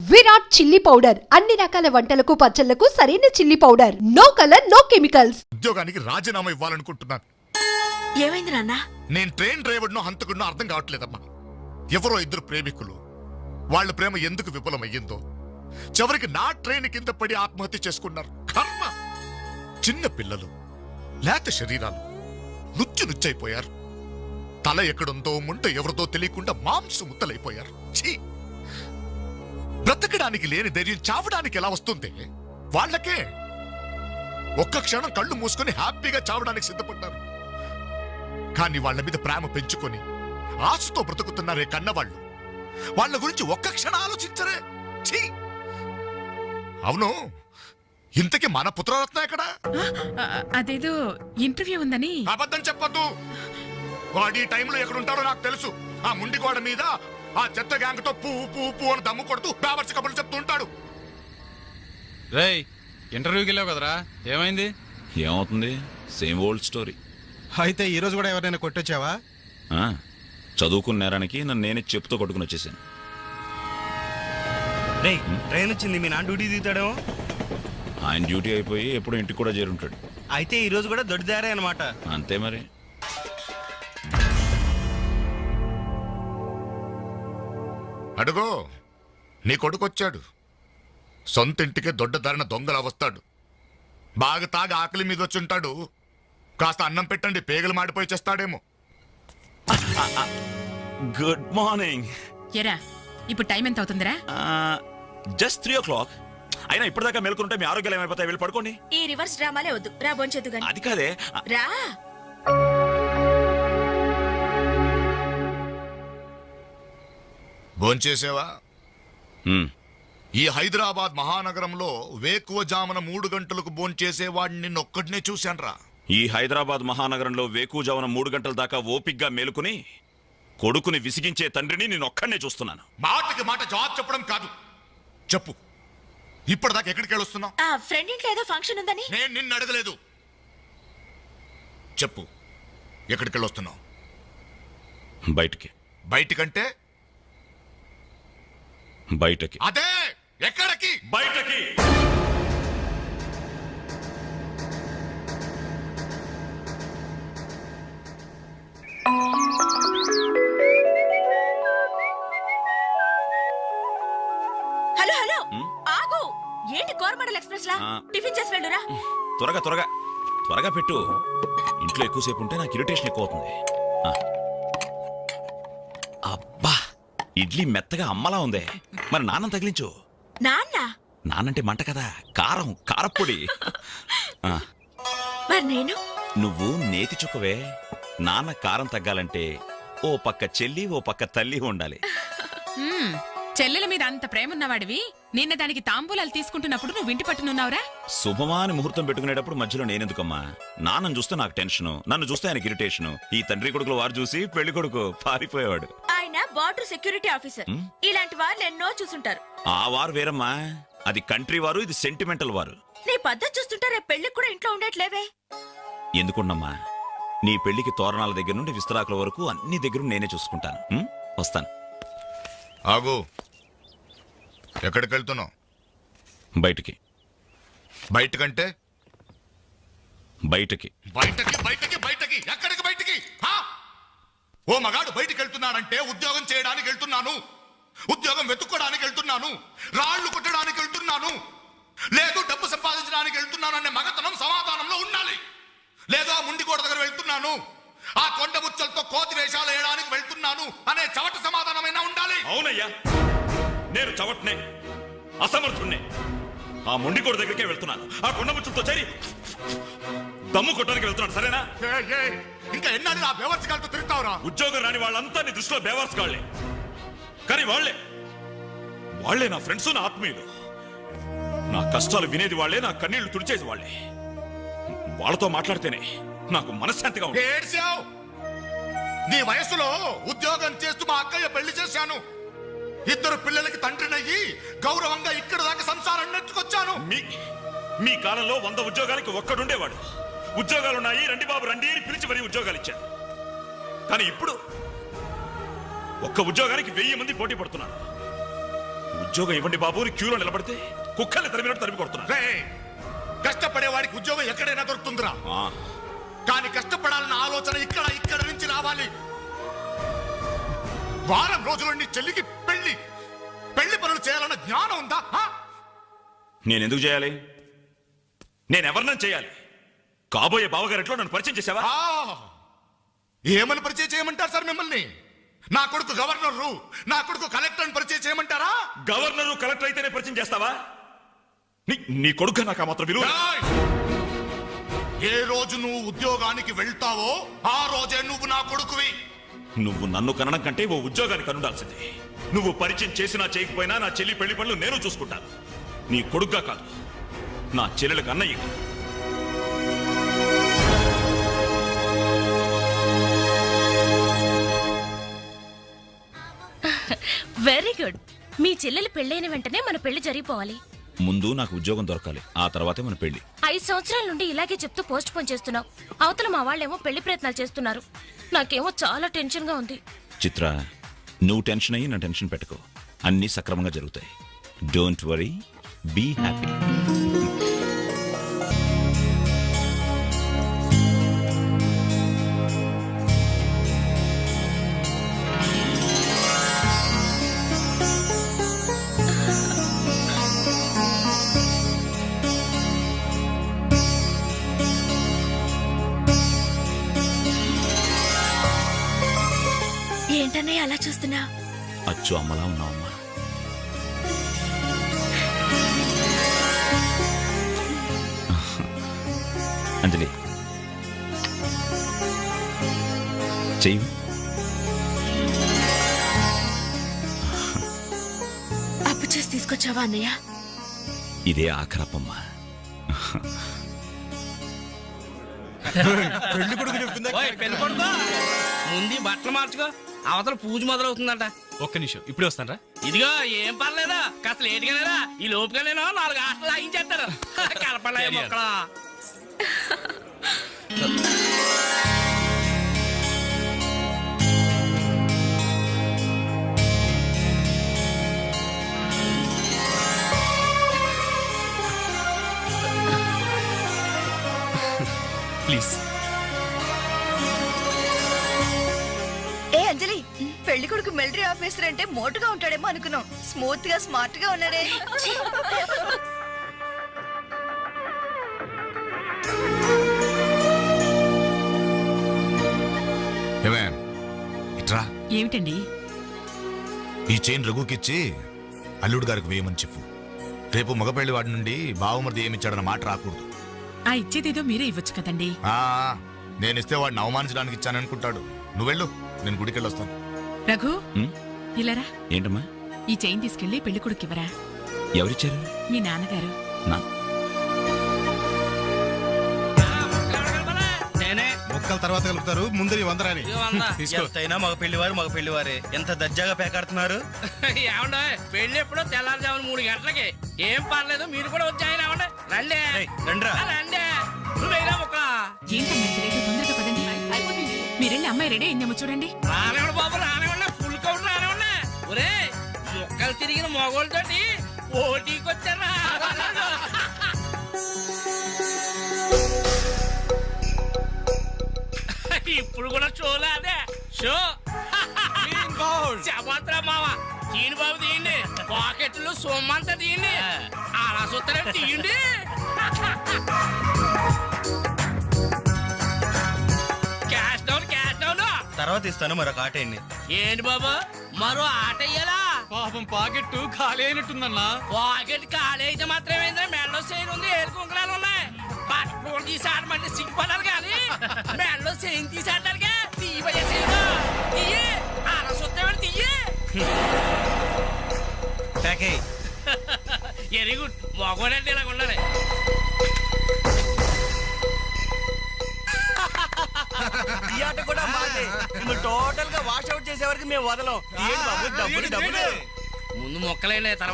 Virat chilli powder అన్ని రకాల వంటలకు పచ్చళ్లకు సరైన chilli powder. No colour no chemicals. ఉద్యోగానికి రాజీనామా ఇవ్వాలనుకుంటున్నాను. ఏమైంది నాన్న? నేను ట్రైన్ డ్రైవర్నో హంతకుడినో అర్థం కావట్లేదమ్మా. ఎవరో ఇద్దరు ప్రేమికులు, వాళ్ళ ప్రేమ ఎందుకు విఫలమయ్యిందో చివరికి నా ట్రైన్ కింద పడి ఆత్మహత్య చేసుకున్నారు. కర్మ. చిన్న పిల్లలు, లేత శరీరాలు నుచ్చైపోయారు. తల ఎక్కడుందో ముంట ఎవరిదో తెలియకుండా మాంసు ముద్దలైపోయారు. ఛీ! బ్రతకడానికి లేని ధైర్యం చావడానికి ఎలా వస్తుంది? వాళ్ళకే ఒక్క క్షణం కళ్ళు మూసుకొని హ్యాపీగా చావడానికి సిద్ధపడ్డారు. కానీ వాళ్ళ మీద ప్రేమ పెంచుకొని ఆశతో బ్రతుకుతున్నారే కన్నవాళ్ళు, వాళ్ళ గురించి ఒక్క క్షణం ఆలోచించరే. ఛీ! అవును, ఇంతకీ మన పుత్రరత్న ఎక్కడా? అదేదో ఇంటర్వ్యూ ఉందని. అబద్ధం చెప్పొద్దు. వాడి టైంలో ఎక్కడుంటాడో నాకు తెలుసు. ఆ ముండి గోడ మీద ఆ చెత్త గ్యాంగ్ తో పువ్వు అని దమ్ము కొడుతూ పేపర్స్ కబుర్లు చెప్తూ ఉంటాడు. రేయ్, ఇంటర్వ్యూకి వెళ్ళావు కదరా, ఏమైంది? ఏమవుతుంది? Same old story. అయితే ఈ రోజు కూడా ఎవరైనా కొట్టొచ్చావా? చదువుకున్న నేరానికి నన్ను నేనే చెప్పుతో కొట్టుకుని వచ్చేసాను. ట్రైన్ వచ్చింది, మీ నాన్న డ్యూటీ దిగుతాడేమో. ఆయన డ్యూటీ అయిపోయి ఎప్పుడు ఇంటికి కూడా చేరుంటాడు. అయితే ఈ రోజు కూడా దొడ్డిదారే అనమాట. అంతే మరి. అడుగో, నీ కొడుకొచ్చాడు. సొంత ఇంటికే దొడ్డదారిన దొంగలా వస్తాడు. బాగా తాగి ఆకలి మీద వచ్చుంటాడు. కాస్త అన్నం పెట్టండి, పేగలు మాడిపోయి చేస్తాడేమో. Good morning. ఎరా, ఇప్పుడు టైం ఎంత అవుతుందిరా? Just 3 o'clock. అయినా ఇప్పటిదాకా మేల్కొంటే మీ ఆరోగ్యాలు ఏమైపోతాయి? వెళ్ళి పడుకోండి. ఈ రివర్స్ డ్రామాలే వద్దు, రా బొంచెద్దు గాని. అది కాదే, రా. భోంచేసేవా? ఈ హైదరాబాద్ మహానగరంలో వేకువజామున 3 గంటలకు భోంచేసేవాడిని నిన్నొక్కడినే చూశాన్రా. ఈ హైదరాబాద్ మహానగరంలో వేకువజామున 3 గంటల దాకా ఓపిగ్గా మేలుకుని కొడుకుని విసిగించే తండ్రిని నేను ఒక్కడనే చూస్తున్నాను. మాటకి మాట జవాబు చెప్పడం కాదు. చెప్పు, ఇప్పటిదాకా ఎక్కడికి వెళ్ళొస్తున్నావు? ఆ ఫ్రెండ్ ఇంట్లో ఏదో ఫంక్షన్ ఉందని. నేను నిన్ను అడగలేదు. చెప్పు, ఎక్కడికి వెళ్ళొస్తున్నావు? బయటికి. బయటికంటే? బయటకి. అదే, ఎక్కడికి? బయటకి. హలో హలో, ఆగు. ఏంటి కోరమండల్ ఎక్స్ప్రెస్ లా? టిఫిన్ చేసి వెళ్ళురా. త్వరగా త్వరగా త్వరగా పెట్టు. ఇంట్లో ఎక్కువసేపు ఉంటే నాకు ఇరిటేషన్ ఎక్కువ అవుతుంది. అబ్బా, ఇడ్లీ మెత్తగా అమ్మలా ఉంది. మరి నాన్నం తగిలించు. నాన్న? నాన్నంటే మంట కదా, కారం, కారప్పొడి. మరి నేను? నువ్వు నేతి చుక్కవే. నాన్న కారం తగ్గాలంటే ఓ పక్క చెల్లి ఓ పక్క తల్లి ఉండాలి. చెల్లెల మీద అంత ప్రేమ ఉన్నవాడివి, నిన్న దానికి తాంబూలాలు తీసుకుంటున్నప్పుడు నువ్వు ఇంటి పట్టునున్నావురా? శుభమాని ముహూర్తం పెట్టుకునేటప్పుడు మధ్యలో నేనెందుకమ్మా? నాన్నను చూస్తే నాకు టెన్షను, నన్ను చూస్తే ఆయనకి ఇరిటేషను. ఈ తండ్రి కొడుకులు వారు చూసి పెళ్లి కొడుకు పారిపోయేవాడు. ఆయన బార్డర్ సెక్యూరిటీ ఆఫీసర్. ఇలాంటి వాళ్ళు ఎన్నో చూసుంటారు. ఆ వారు వేరమ్మా, అది కంట్రీ వారు, ఇది సెంటిమెంటల్ వారు. నీ పద్ధతి చూస్తుంటే రేపు పెళ్లికి కూడా ఇంట్లో ఉండట్లేవే. ఎందుకున్నమ్మా, నీ పెళ్లికి తోరణాల దగ్గర నుండి విస్తరాకుల వరకు అన్ని దగ్గర నేనే చూసుకుంటాను. వస్తాను. ఆగు, ఎక్కడికి వెళ్తున్నావు? బయటికి. బయటకంటే? బయటకి. బయటకి బయటకి బయటకి ఎక్కడికి బయటికి? ఓ మగాడు బయటికి వెళ్తున్నాడంటే ఉద్యోగం చేయడానికి వెళ్తున్నాను, ఉద్యోగం వెతుక్కోడానికి వెళ్తున్నాను, రాళ్లు కొట్టడానికి వెళ్తున్నాను, లేదు డబ్బు సంపాదించడానికి వెళ్తున్నాను అనే మగతనం సమాధానంలో ఉండాలి. లేదో ఆ ముండి గోడ దగ్గర వెళ్తున్నాను, ఆ కొండ ముచ్చలతో కోతి వేషాలు వేయడానికి వెళ్తున్నాను అనే చవట సమాధానమైనా ఉండాలి. అవునయ్యా, నేను చవట్నే, అసమర్థుణ్ణే. ఆ మొండికోడు దగ్గరికే వెళ్తున్నాను, ఆ కొండ ముచ్చులతో చేరి దమ్ము కొట్టడానికి వెళ్తున్నాను. సరేనా? ఇంకా ఎన్నాళ్ళు నా బేవర్స్ గారితో తిరుగుతావురా? ఉద్యోగం రాని వాళ్ళంతా నీ దృష్టిలో బేవర్స్ గాళ్లే, కానీ వాళ్లే నా ఫ్రెండ్స్, నా ఆత్మీయులు. నా కష్టాలు వినేది వాళ్లే, నా కన్నీళ్లు తుడిచేది వాళ్లే. వాళ్ళతో మాట్లాడితేనే నాకు మనశ్శాంతిగా ఉంది. ఏడ్చావు? నీ వయసులో ఉద్యోగం చేస్తూ మా అక్కయ్య పెళ్లి చేశాను, 2 పిల్లలకి తండ్రినయ్యి గౌరవంగా ఇక్కడ దాకా సంసారం నెట్టుకొచ్చాను. మీ కాలంలో 100 ఉద్యోగాలకి ఒక్కడుండేవాడు. ఉద్యోగాలున్నాయి, రండి బాబు రండి అని పిలిచి మరీ ఉద్యోగాలు ఇచ్చాను. కానీ ఇప్పుడు ఒక్క ఉద్యోగానికి 1000 మంది పోటీ పడుతున్నారు. ఉద్యోగం ఇవ్వండి బాబు అని క్యూలో నిలబడితే కుక్కల్ని తరిమినట్టు తరిమి కొడుతున్నారు. రేయ్, కష్టపడే వాడికి ఉద్యోగం ఎక్కడైనా దొరుకుతుందిరా. కానీ కష్టపడాలన్న ఆలోచన ఇక్కడ నుంచి రావాలి. వారం రోజుల చెల్లికి పెళ్లి పనులు చేయాలన్న జ్ఞానం ఉందా? నేనెందుకు చేయాలి? నేనెవరినని చేయాలి? కాబోయే బావగారిట్లో నన్ను పరిచయం చేసావా? ఏమని పరిచయం చేయమంటారు సార్ మిమ్మల్ని? నా కొడుకు గవర్నరు, నా కొడుకు కలెక్టర్ పరిచయం చేయమంటారా? గవర్నరు కలెక్టర్ అయితేనే పరిచయం చేస్తావా? నీ కొడుకు నాకు ఆ మాత్రం విలువ. ఏ రోజు నువ్వు ఉద్యోగానికి వెళ్తావో ఆ రోజే నువ్వు నా కొడుకువి. నువ్వు నన్ను కనడం కంటే ఓ ఉద్యోగానికి కనుండాల్సిందే. నువ్వు పరిచయం చేసినా చేయకపోయినా నా చెల్లి పెళ్లి పనులు నేను చూసుకుంటాను. నీ కొడుగ్గా కాదు, నా చెల్లెలకు అన్నయ్య. Very good. మీ చెల్లెలు పెళ్ళైన వెంటనే మన పెళ్లి జరిగిపోవాలి. ముందు నాకు ఉద్యోగం దొరకాలి, ఆ తర్వాతే మన పెళ్లి. 5 సంవత్సరాల నుండి ఇలాగే చెప్తూ పోస్ట్ పోన్ చేస్తున్నావు. అవతల మా వాళ్ళేమో పెళ్లి ప్రయత్నాలు చేస్తున్నారు. నాకేమో చాలా టెన్షన్ గా ఉంది. చిత్ర, నువ్వు టెన్షన్ అయ్యి నా టెన్షన్ పెట్టుకో. అన్నీ సక్రమంగా జరుగుతాయి. Don't worry, be happy. ఏంటన్నయ్య అలా చూస్తున్నా? అచ్చు అమ్మలా ఉన్నావమ్మా. అంజలి, చెయ్యి. అప్పు చేసి తీసుకొచ్చావా అన్నయ్య? ఇదే ఆఖరప్పమ్మా. పెళ్లి కొడుకు చెప్పిందా? పెళ్లి కొడుకో ముందు బట్టలు మార్చుకో, అవతల పూజ మొదలవుతుందంట. ఒక్క నిమిషం, ఇప్పుడే వస్తానరా. ఇదిగో ఏం పర్లేదా, కాస్త లేటుగానేరా. ఈ లోపుగానేనా 4 హాస్టల్ లాగించేస్తారు. కలపలే మొక్కలా. ప్లీజ్. ఏ అంజలి, పెళ్లి కొడుకు మిలిటరీ ఆఫీసర్ అంటే మోటుగా ఉంటాడేమో అనుకున్నాం. స్మూత్ గా స్మార్ట్ గా ఉన్నాడే. ఏమే ఇట్రా, ఏమిటండి? ఈ చైన్ రఘుకిచ్చి అల్లుడు గారికి వేయమని చెప్పు. రేపు మగపెళ్లి వాడి నుండి బావమరిది ఏమిచ్చాడన్న మాట రాకూడదు. ఆ ఇచ్చేదేదో మీరే ఇవ్వచ్చు కదండి. నేను ఇస్తే వాడిని అవమానించడానికి ఇచ్చాననుకుంటాడు. నువ్వెళ్ళు, నేను గుడికెళ్ళి వస్తాను. రఘు, ఇలారా. ఏంటమ్మా? ఈ చైన్ తీసుకెళ్లి పెళ్లి కొడుకివ్వరా. ఎవరిచ్చారు? మీ నాన్నగారు. నేనే మొక్కల తర్వాత కలుపుతారు, ముందు 100 రాని తీసుకో. ఎంతైనా మగ పెళ్లివారే ఎంత దర్జాగా పేకాడుతున్నారు. ఏమండ పెళ్లి ఎప్పుడో తెల్లారుజామున 3 గంటలకి. ఏం పర్లేదు, మీరు కూడా వచ్చాయన. రండి రండి రండి. నువ్వేనా మొక్క ఏంటమ్మా ఇంత లేటు? తొందరగా పదండి. మీరెళ్ళి అమ్మాయి రెడీ అయిందేమో చూడండి. రానివ్వండి బాబు, రానివ్వండి. ఫుల్ కౌంట్ రానివ్వండి. ఒరే, మొక్కలు తిరిగిన మొగోళ్ళతోటి పోటీకి వచ్చారా? ఇప్పుడు కూడా షోలా? అదే షో. చెప్పత్రా మావా, తీయండి బాబు, తీయండి. పాకెట్లు సొమ్మంతా తీయండి. అలా చూస్తారా? తీయండి. Cash down, cash down. తర్వాత ఇస్తాను, మరొక ఆట అండి. ఏంటి బాబు, మరో ఆట అయ్యాలా? పాపం పాకెట్టు ఖాళీ అయినట్టుందన్నా. పాకెట్ ఖాళీ అయితే మాత్రమేంద్రా, మెడలో చైన్ ఉంది, ఏడు కుంకలాలు ఉన్నాయి. పట్టుకోడు తీసి ఆడమంటే సిగ్గుపడాలి కానీ మెడలో చైన్ తీసి ఆడటానికే తీయబోయే చైన్ తీయి. అలా చూస్తామని తీయి. Very good. మగోడంటే ఇలాగ ఉండాలి. ఈ ఆట కూడా మాదే. టోటల్ గా వాష్ అవుట్ చేసే వరకు మేము వదలం. ముందు మొక్కలైన తర్వాత